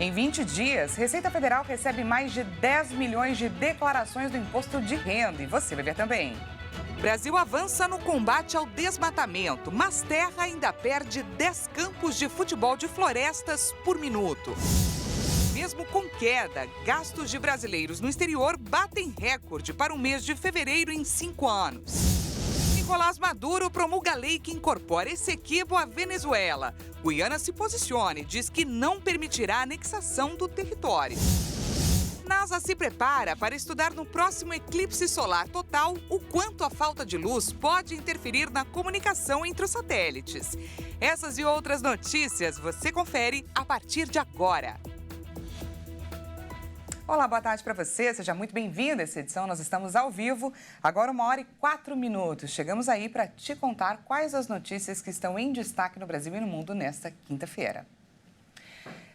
Em 20 dias, Receita Federal recebe mais de 10 milhões de declarações do imposto de renda. E você vai ver também. Brasil avança no combate ao desmatamento, mas terra ainda perde 10 campos de futebol de florestas por minuto. Mesmo com queda, gastos de brasileiros no exterior batem recorde para o mês de fevereiro em 5 anos. Nicolás Maduro promulga lei que incorpora Essequibo à Venezuela. Guiana se posiciona e diz que não permitirá a anexação do território. NASA se prepara para estudar no próximo eclipse solar total o quanto a falta de luz pode interferir na comunicação entre os satélites. Essas e outras notícias você confere a partir de agora. Olá, boa tarde para você, seja muito bem-vindo a essa edição, nós estamos ao vivo, agora 1h04. Chegamos aí para te contar quais as notícias que estão em destaque no Brasil e no mundo nesta quinta-feira.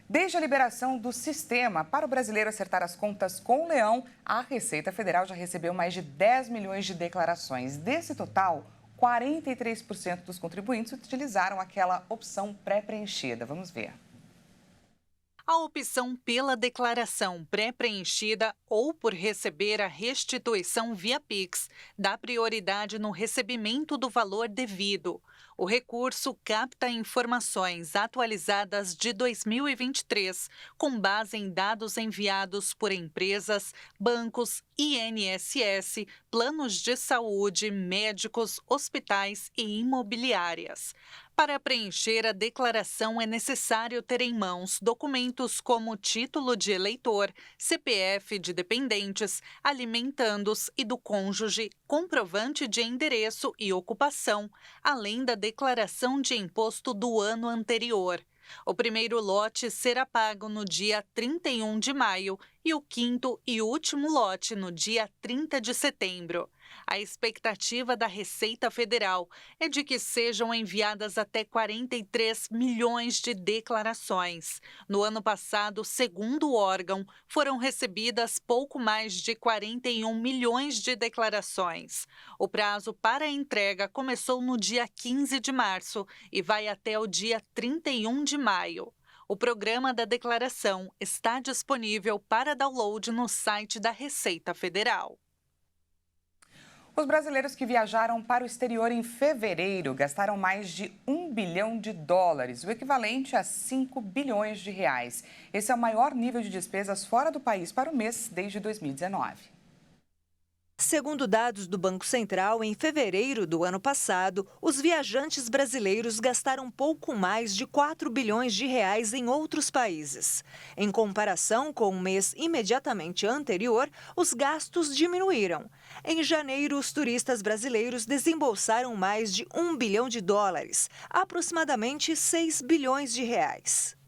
Desde a liberação do sistema para o brasileiro acertar as contas com o leão, a Receita Federal já recebeu mais de 10 milhões de declarações. Desse total, 43% dos contribuintes utilizaram aquela opção pré-preenchida. Vamos ver. A opção pela declaração pré-preenchida ou por receber a restituição via Pix dá prioridade no recebimento do valor devido. O recurso capta informações atualizadas de 2023, com base em dados enviados por empresas, bancos, INSS, planos de saúde, médicos, hospitais e imobiliárias. Para preencher a declaração é necessário ter em mãos documentos como título de eleitor, CPF de dependentes, alimentandos e do cônjuge, comprovante de endereço e ocupação, além da declaração de imposto do ano anterior. O primeiro lote será pago no dia 31 de maio e o quinto e último lote no dia 30 de setembro. A expectativa da Receita Federal é de que sejam enviadas até 43 milhões de declarações. No ano passado, segundo o órgão, foram recebidas pouco mais de 41 milhões de declarações. O prazo para a entrega começou no dia 15 de março e vai até o dia 31 de maio. O programa da declaração está disponível para download no site da Receita Federal. Os brasileiros que viajaram para o exterior em fevereiro gastaram mais de US$ 1 bilhão, o equivalente a 5 bilhões de reais. Esse é o maior nível de despesas fora do país para o mês desde 2019. Segundo dados do Banco Central, em fevereiro do ano passado, os viajantes brasileiros gastaram pouco mais de 4 bilhões de reais em outros países. Em comparação com o mês imediatamente anterior, os gastos diminuíram. Em janeiro, os turistas brasileiros desembolsaram mais de US$ 1 bilhão, aproximadamente 6 bilhões de reais.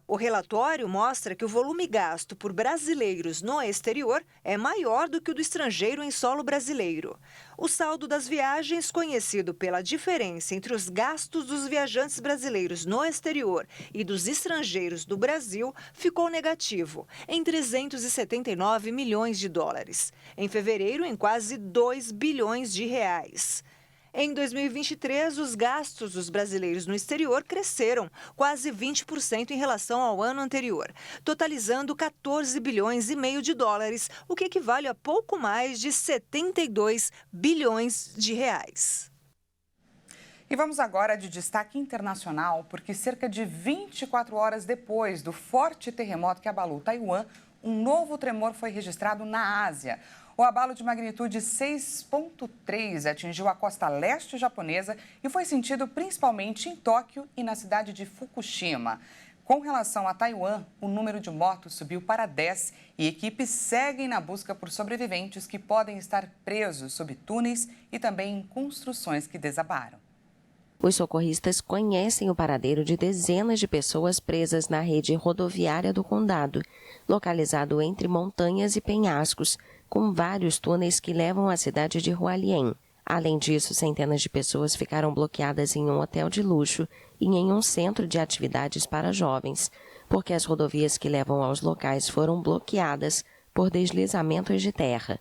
O relatório mostra que o volume gasto por brasileiros no exterior é maior do que o do estrangeiro em solo brasileiro. O saldo das viagens, conhecido pela diferença entre os gastos dos viajantes brasileiros no exterior e dos estrangeiros do Brasil, ficou negativo, em 379 milhões de dólares. Em fevereiro, em quase 2 bilhões de reais. Em 2023, os gastos dos brasileiros no exterior cresceram quase 20% em relação ao ano anterior, totalizando 14 bilhões e meio de dólares, o que equivale a pouco mais de 72 bilhões de reais. E vamos agora de destaque internacional, porque cerca de 24 horas depois do forte terremoto que abalou Taiwan, um novo tremor foi registrado na Ásia. O abalo de magnitude 6,3 atingiu a costa leste japonesa e foi sentido principalmente em Tóquio e na cidade de Fukushima. Com relação a Taiwan, o número de mortos subiu para 10 e equipes seguem na busca por sobreviventes que podem estar presos sob túneis e também em construções que desabaram. Os socorristas conhecem o paradeiro de dezenas de pessoas presas na rede rodoviária do condado, localizado entre montanhas e penhascos, com vários túneis que levam à cidade de Hualien. Além disso, centenas de pessoas ficaram bloqueadas em um hotel de luxo e em um centro de atividades para jovens, porque as rodovias que levam aos locais foram bloqueadas por deslizamentos de terra.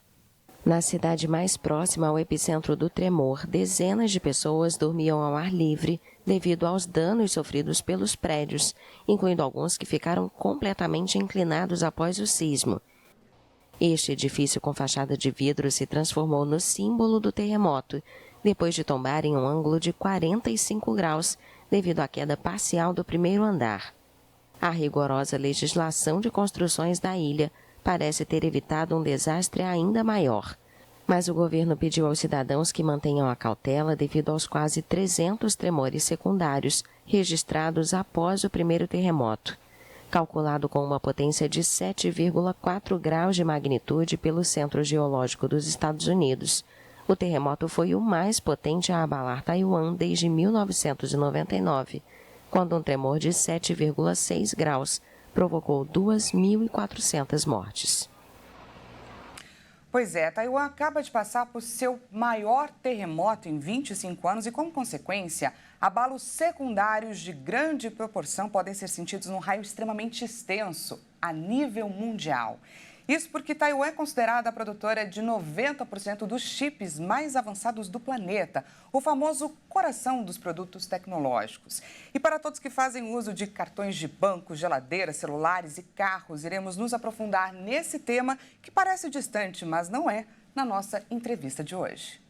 Na cidade mais próxima ao epicentro do tremor, dezenas de pessoas dormiam ao ar livre devido aos danos sofridos pelos prédios, incluindo alguns que ficaram completamente inclinados após o sismo. Este edifício com fachada de vidro se transformou no símbolo do terremoto, depois de tombar em um ângulo de 45 graus, devido à queda parcial do primeiro andar. A rigorosa legislação de construções da ilha parece ter evitado um desastre ainda maior. Mas o governo pediu aos cidadãos que mantenham a cautela devido aos quase 300 tremores secundários registrados após o primeiro terremoto. Calculado com uma potência de 7,4 graus de magnitude pelo Centro Geológico dos Estados Unidos, o terremoto foi o mais potente a abalar Taiwan desde 1999, quando um tremor de 7,6 graus provocou 2.400 mortes. Pois é, Taiwan acaba de passar por seu maior terremoto em 25 anos e, como consequência, abalos secundários de grande proporção podem ser sentidos num raio extremamente extenso, a nível mundial. Isso porque Taiwan é considerada a produtora de 90% dos chips mais avançados do planeta, o famoso coração dos produtos tecnológicos. E para todos que fazem uso de cartões de banco, geladeiras, celulares e carros, iremos nos aprofundar nesse tema que parece distante, mas não é, na nossa entrevista de hoje.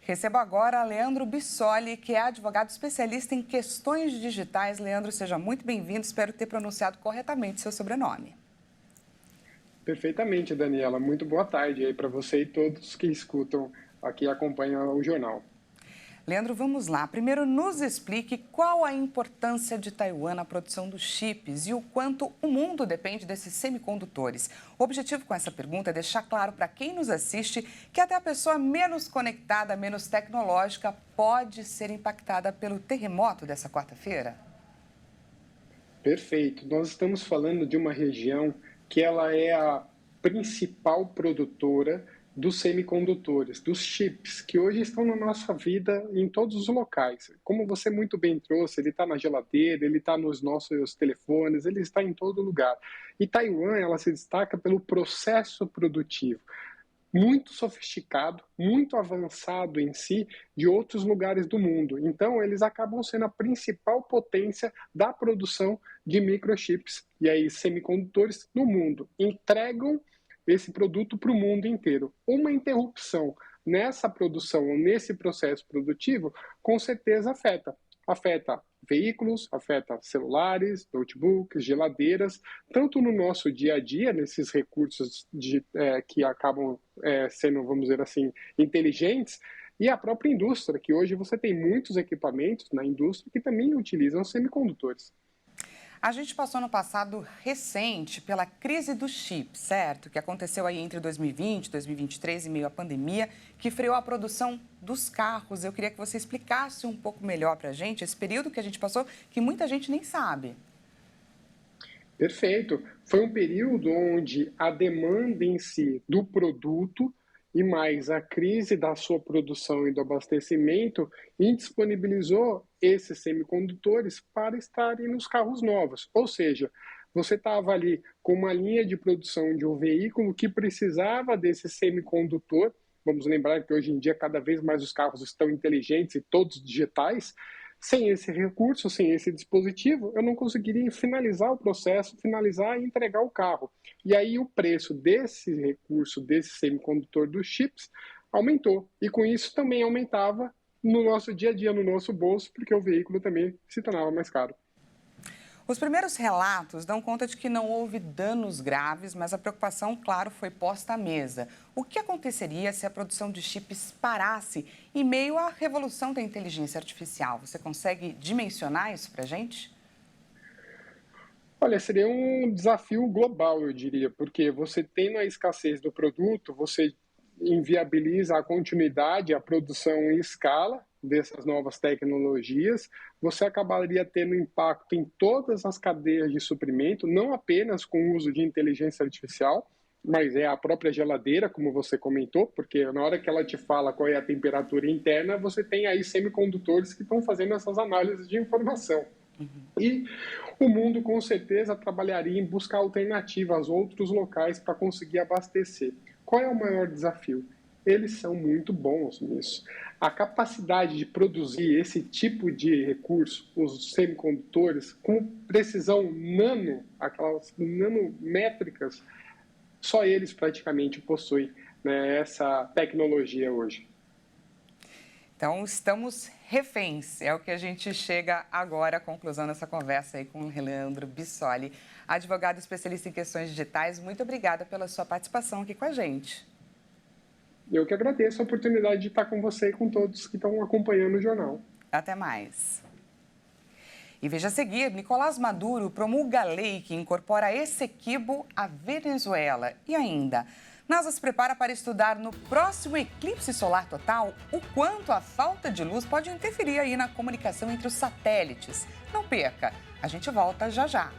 Recebo agora Leandro Bissoli, que é advogado especialista em questões digitais. Leandro, seja muito bem-vindo. Espero ter pronunciado corretamente seu sobrenome. Perfeitamente, Daniela. Muito boa tarde aí para você e todos que escutam aqui e acompanham o jornal. Leandro, vamos lá. Primeiro, nos explique qual a importância de Taiwan na produção dos chips e o quanto o mundo depende desses semicondutores. O objetivo com essa pergunta é deixar claro para quem nos assiste que até a pessoa menos conectada, menos tecnológica, pode ser impactada pelo terremoto dessa quarta-feira. Perfeito. Nós estamos falando de uma região que ela é a principal produtora dos semicondutores, dos chips, que hoje estão na nossa vida em todos os locais. Como você muito bem trouxe, ele está na geladeira, ele está nos nossos telefones, ele está em todo lugar. E Taiwan, ela se destaca pelo processo produtivo, muito sofisticado, muito avançado em si, de outros lugares do mundo. Então, eles acabam sendo a principal potência da produção de microchips e aí semicondutores no mundo. Entregam esse produto para o mundo inteiro. Uma interrupção nessa produção, nesse processo produtivo, com certeza afeta veículos, afeta celulares, notebooks, geladeiras, tanto no nosso dia a dia, nesses recursos que acabam sendo, vamos dizer assim, inteligentes, e a própria indústria, que hoje você tem muitos equipamentos na indústria que também utilizam semicondutores. A gente passou no passado recente pela crise do chip, certo? Que aconteceu aí entre 2020 e 2023, em meio à pandemia, que freou a produção dos carros. Eu queria que você explicasse um pouco melhor para a gente esse período que a gente passou, que muita gente nem sabe. Perfeito. Foi um período onde a demanda em si do produto e mais a crise da sua produção e do abastecimento indisponibilizou esses semicondutores para estarem nos carros novos. Ou seja, você estava ali com uma linha de produção de um veículo que precisava desse semicondutor. Vamos lembrar que hoje em dia cada vez mais os carros estão inteligentes e todos digitais. Sem esse recurso, sem esse dispositivo, eu não conseguiria finalizar o processo, finalizar e entregar o carro. E aí o preço desse recurso, desse semicondutor dos chips, aumentou. E com isso também aumentava no nosso dia a dia, no nosso bolso, porque o veículo também se tornava mais caro. Os primeiros relatos dão conta de que não houve danos graves, mas a preocupação, claro, foi posta à mesa. O que aconteceria se a produção de chips parasse em meio à revolução da inteligência artificial? Você consegue dimensionar isso para a gente? Olha, seria um desafio global, eu diria, porque você tendo a escassez do produto, você inviabiliza a continuidade, a produção em escala dessas novas tecnologias, você acabaria tendo impacto em todas as cadeias de suprimento, não apenas com o uso de inteligência artificial, mas é a própria geladeira, como você comentou, porque na hora que ela te fala qual é a temperatura interna, você tem aí semicondutores que estão fazendo essas análises de informação. E o mundo, com certeza, trabalharia em buscar alternativas a outros locais para conseguir abastecer. Qual é o maior desafio? Eles são muito bons nisso. A capacidade de produzir esse tipo de recurso, os semicondutores, com precisão aquelas nanométricas, só eles praticamente possuem, né, essa tecnologia hoje. Então, estamos reféns, é o que a gente chega agora à conclusão dessa conversa aí com o Leandro Bissoli, advogado especialista em questões digitais. Muito obrigada pela sua participação aqui com a gente. Eu que agradeço a oportunidade de estar com você e com todos que estão acompanhando o jornal. Até mais. E veja a seguir, Nicolás Maduro promulga a lei que incorpora Essequibo à Venezuela. E ainda, NASA se prepara para estudar no próximo eclipse solar total o quanto a falta de luz pode interferir aí na comunicação entre os satélites. Não perca, a gente volta já já.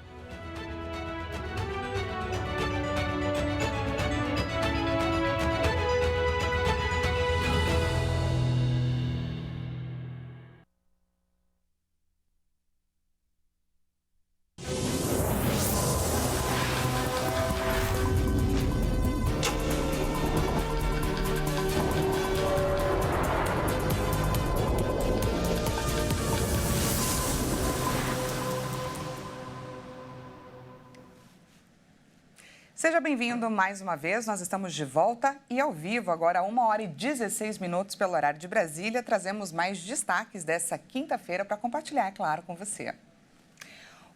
Seja bem-vindo mais uma vez, nós estamos de volta e ao vivo, agora 1h16 pelo horário de Brasília, trazemos mais destaques dessa quinta-feira para compartilhar, é claro, com você.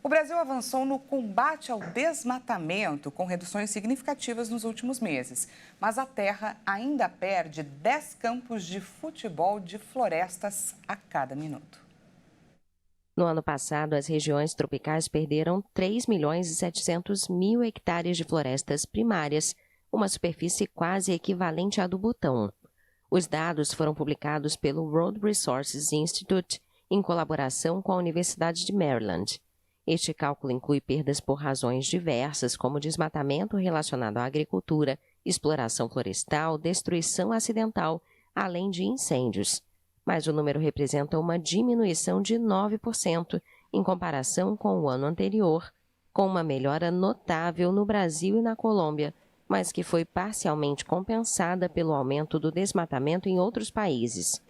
O Brasil avançou no combate ao desmatamento, com reduções significativas nos últimos meses, mas a terra ainda perde 10 campos de futebol de florestas a cada minuto. No ano passado, as regiões tropicais perderam 3.700.000 hectares de florestas primárias, uma superfície quase equivalente à do Butão. Os dados foram publicados pelo World Resources Institute em colaboração com a Universidade de Maryland. Este cálculo inclui perdas por razões diversas, como desmatamento relacionado à agricultura, exploração florestal, destruição acidental, além de incêndios. Mas o número representa uma diminuição de 9% em comparação com o ano anterior, com uma melhora notável no Brasil e na Colômbia, mas que foi parcialmente compensada pelo aumento do desmatamento em outros países.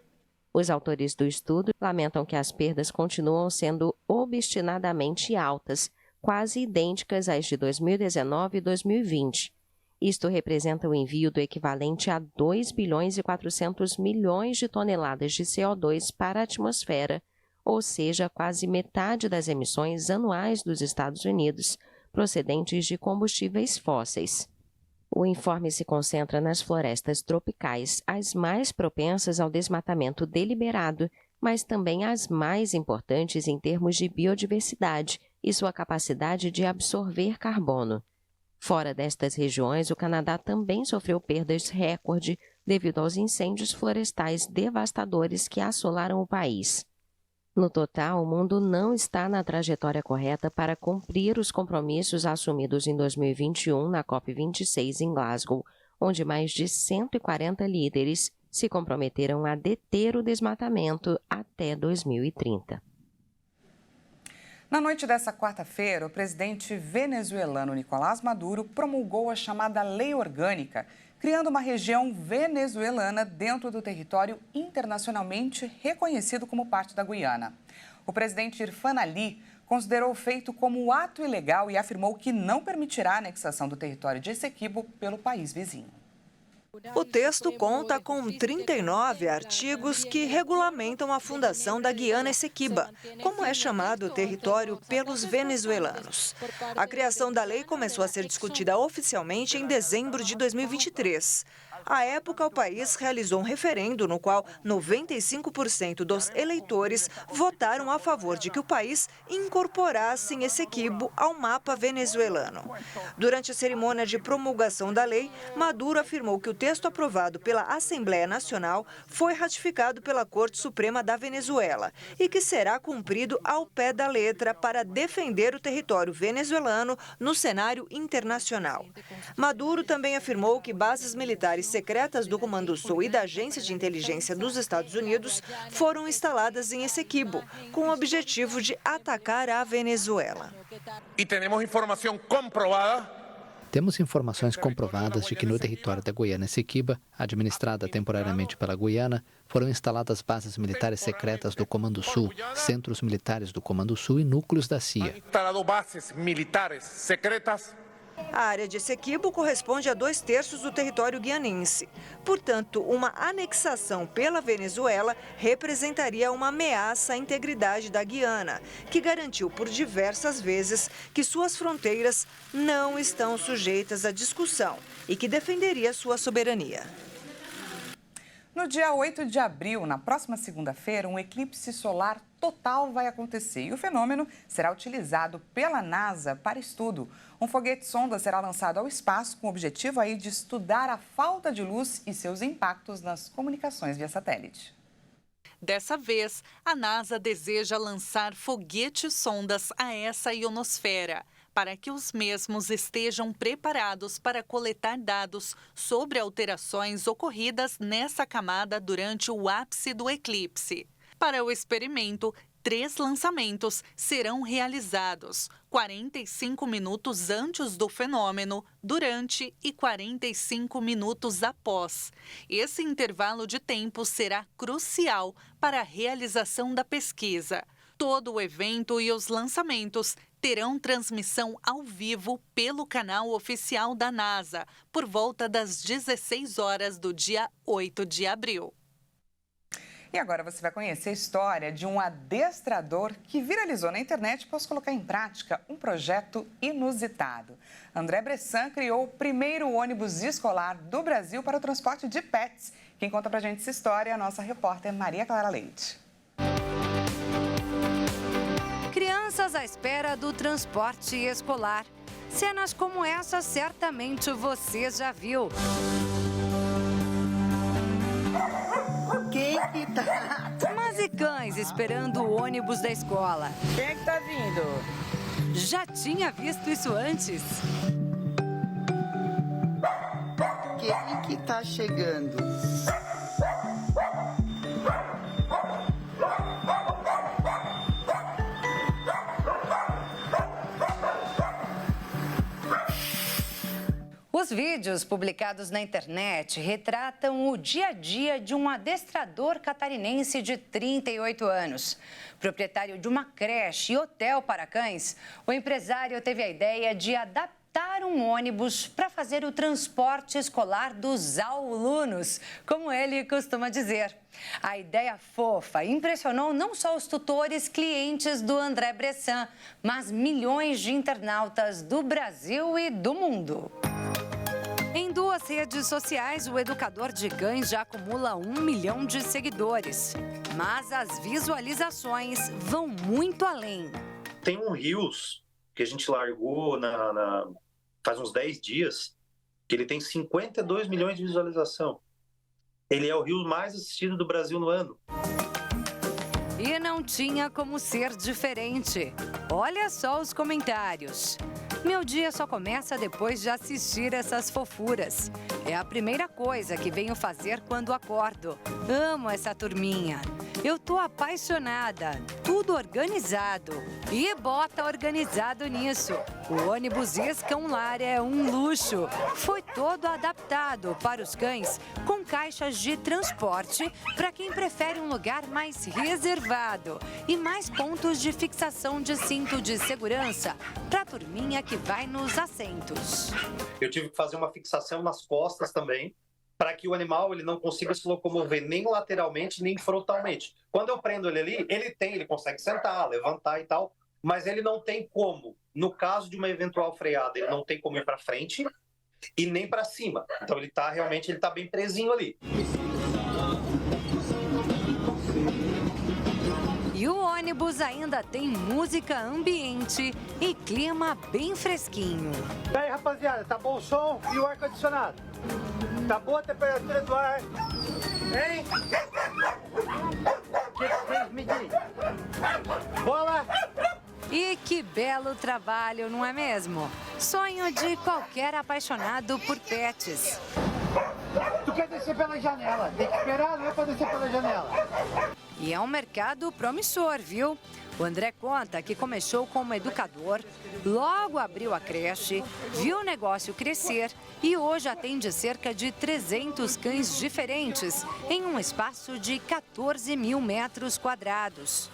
Os autores do estudo lamentam que as perdas continuam sendo obstinadamente altas, quase idênticas às de 2019 e 2020. Isto representa o envio do equivalente a 2 bilhões e 400 milhões de toneladas de CO2 para a atmosfera, ou seja, quase metade das emissões anuais dos Estados Unidos, procedentes de combustíveis fósseis. O informe se concentra nas florestas tropicais, as mais propensas ao desmatamento deliberado, mas também as mais importantes em termos de biodiversidade e sua capacidade de absorver carbono. Fora destas regiões, o Canadá também sofreu perdas recorde devido aos incêndios florestais devastadores que assolaram o país. No total, o mundo não está na trajetória correta para cumprir os compromissos assumidos em 2021 na COP26 em Glasgow, onde mais de 140 líderes se comprometeram a deter o desmatamento até 2030. Na noite dessa quarta-feira, o presidente venezuelano Nicolás Maduro promulgou a chamada Lei Orgânica, criando uma região venezuelana dentro do território internacionalmente reconhecido como parte da Guiana. O presidente Irfan Ali considerou o feito como ato ilegal e afirmou que não permitirá a anexação do território de Essequibo pelo país vizinho. O texto conta com 39 artigos que regulamentam a fundação da Guiana Essequiba, como é chamado o território pelos venezuelanos. A criação da lei começou a ser discutida oficialmente em dezembro de 2023. À época, o país realizou um referendo no qual 95% dos eleitores votaram a favor de que o país incorporasse Essequibo ao mapa venezuelano. Durante a cerimônia de promulgação da lei, Maduro afirmou que o texto aprovado pela Assembleia Nacional foi ratificado pela Corte Suprema da Venezuela e que será cumprido ao pé da letra para defender o território venezuelano no cenário internacional. Maduro também afirmou que bases militares secretas do Comando Sul e da Agência de Inteligência dos Estados Unidos foram instaladas em Essequibo, com o objetivo de atacar a Venezuela. E temos informação comprovada. Temos informações comprovadas de que no território da Guiana Essequiba, administrada temporariamente pela Guiana, foram instaladas bases militares secretas do Comando Sul, centros militares do Comando Sul e núcleos da CIA. Instalado bases militares secretas. A área de Essequibo corresponde a 2/3 do território guianense. Portanto, uma anexação pela Venezuela representaria uma ameaça à integridade da Guiana, que garantiu por diversas vezes que suas fronteiras não estão sujeitas à discussão e que defenderia sua soberania. No dia 8 de abril, na próxima segunda-feira, um eclipse solar total vai acontecer e o fenômeno será utilizado pela NASA para estudo. Um foguete-sonda será lançado ao espaço com o objetivo aí de estudar a falta de luz e seus impactos nas comunicações via satélite. Dessa vez, a NASA deseja lançar foguetes-sondas a essa ionosfera, para que os mesmos estejam preparados para coletar dados sobre alterações ocorridas nessa camada durante o ápice do eclipse. Para o experimento, 3 lançamentos serão realizados, 45 minutos antes do fenômeno, durante e 45 minutos após. Esse intervalo de tempo será crucial para a realização da pesquisa. Todo o evento e os lançamentos terão transmissão ao vivo pelo canal oficial da NASA, por volta das 16 horas do dia 8 de abril. E agora você vai conhecer a história de um adestrador que viralizou na internet após colocar em prática um projeto inusitado. André Bressan criou o primeiro ônibus escolar do Brasil para o transporte de pets. Quem conta pra gente essa história é a nossa repórter Maria Clara Leite. Crianças à espera do transporte escolar. Cenas como essa certamente você já viu. Quem que tá? Mas e cães esperando o ônibus da escola? Quem é que tá vindo? Já tinha visto isso antes? Quem que tá chegando? Os vídeos publicados na internet retratam o dia a dia de um adestrador catarinense de 38 anos. Proprietário de uma creche e hotel para cães, o empresário teve a ideia de adaptar um ônibus para fazer o transporte escolar dos alunos, como ele costuma dizer. A ideia fofa impressionou não só os tutores clientes do André Bressan, mas milhões de internautas do Brasil e do mundo. Em 2 redes sociais, o educador de cães já acumula 1 milhão de seguidores. Mas as visualizações vão muito além. Tem um Reels que a gente largou faz uns 10 dias, que ele tem 52 milhões de visualização. Ele é o Reels mais assistido do Brasil no ano. E não tinha como ser diferente. Olha só os comentários. Meu dia só começa depois de assistir essas fofuras. É a primeira coisa que venho fazer quando acordo. Amo essa turminha. Eu tô apaixonada. Tudo organizado. E bota organizado nisso. O ônibus Escão Lar é um luxo. Foi todo adaptado para os cães, com caixas de transporte para quem prefere um lugar mais reservado e mais pontos de fixação de cinto de segurança para a turminha que vai nos assentos. Eu tive que fazer uma fixação nas costas também, para que o animal ele não consiga se locomover nem lateralmente, nem frontalmente. Quando eu prendo ele ali, ele consegue sentar, levantar e tal, mas ele não tem como, no caso de uma eventual freada, ele não tem como ir para frente e nem para cima. Então ele tá bem presinho ali. E o ônibus ainda tem música ambiente e clima bem fresquinho. E aí, rapaziada, tá bom o som e o ar-condicionado? Tá boa a temperatura do ar? Hein? O que vocês me dizem? Bola! E que belo trabalho, não é mesmo? Sonho de qualquer apaixonado por pets. Tu quer descer pela janela, tem que esperar, não é para descer pela janela. E é um mercado promissor, viu? O André conta que começou como educador, logo abriu a creche, viu o negócio crescer e hoje atende cerca de 300 cães diferentes em um espaço de 14 mil metros quadrados.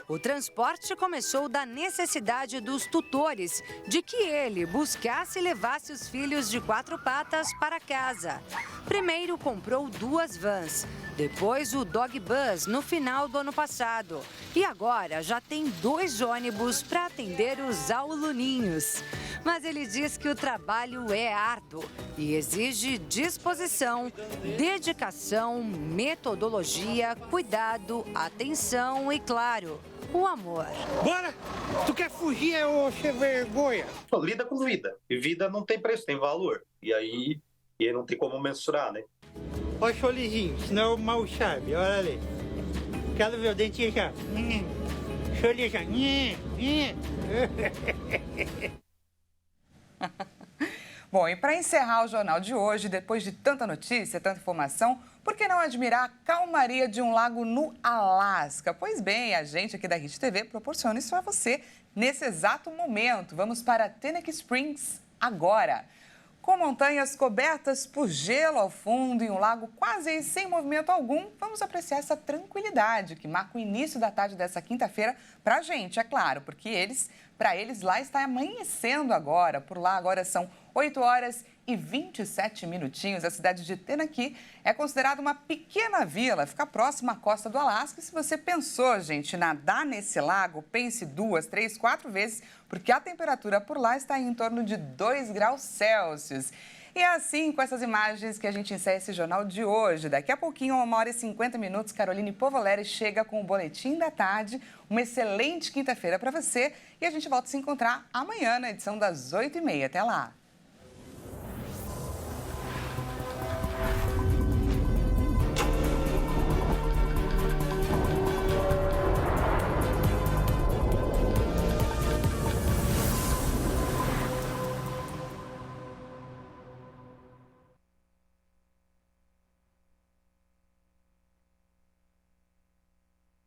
O transporte começou da necessidade dos tutores de que ele buscasse e levasse os filhos de 4 patas para casa. Primeiro comprou 2 vans, depois o Dog Bus no final do ano passado. E agora já tem 2 ônibus para atender os aluninhos. Mas ele diz que o trabalho é árduo e exige disposição, dedicação, metodologia, cuidado, atenção e, claro, o amor. Bora! Tu quer fugir ou ser vergonha? Lida com vida. E vida não tem preço, tem valor. E aí não tem como mensurar, né? Olha o cholizinho, senão eu mal sabe, olha ali. Quero ver o dentinho já. Cholinho já. Bom, e para encerrar o jornal de hoje, depois de tanta notícia, tanta informação, por que não admirar a calmaria de um lago no Alasca? Pois bem, a gente aqui da Hit TV proporciona isso a você nesse exato momento. Vamos para Teaneck Springs agora. Com montanhas cobertas por gelo ao fundo e um lago quase sem movimento algum, vamos apreciar essa tranquilidade que marca o início da tarde dessa quinta-feira para a gente, é claro, porque para eles lá está amanhecendo agora. Por lá agora são 8 horas e 27 minutinhos. A cidade de Teaneck é considerada uma pequena vila, fica próxima à costa do Alasca. E se você pensou, gente, nadar nesse lago, pense 2, 3, 4 vezes, porque a temperatura por lá está em torno de 2 graus Celsius. E é assim, com essas imagens, que a gente encerra esse jornal de hoje. Daqui a pouquinho, 1h50, Caroline Povoleri chega com o Boletim da Tarde. Uma excelente quinta-feira para você. E a gente volta a se encontrar amanhã na edição das 8h30. Até lá!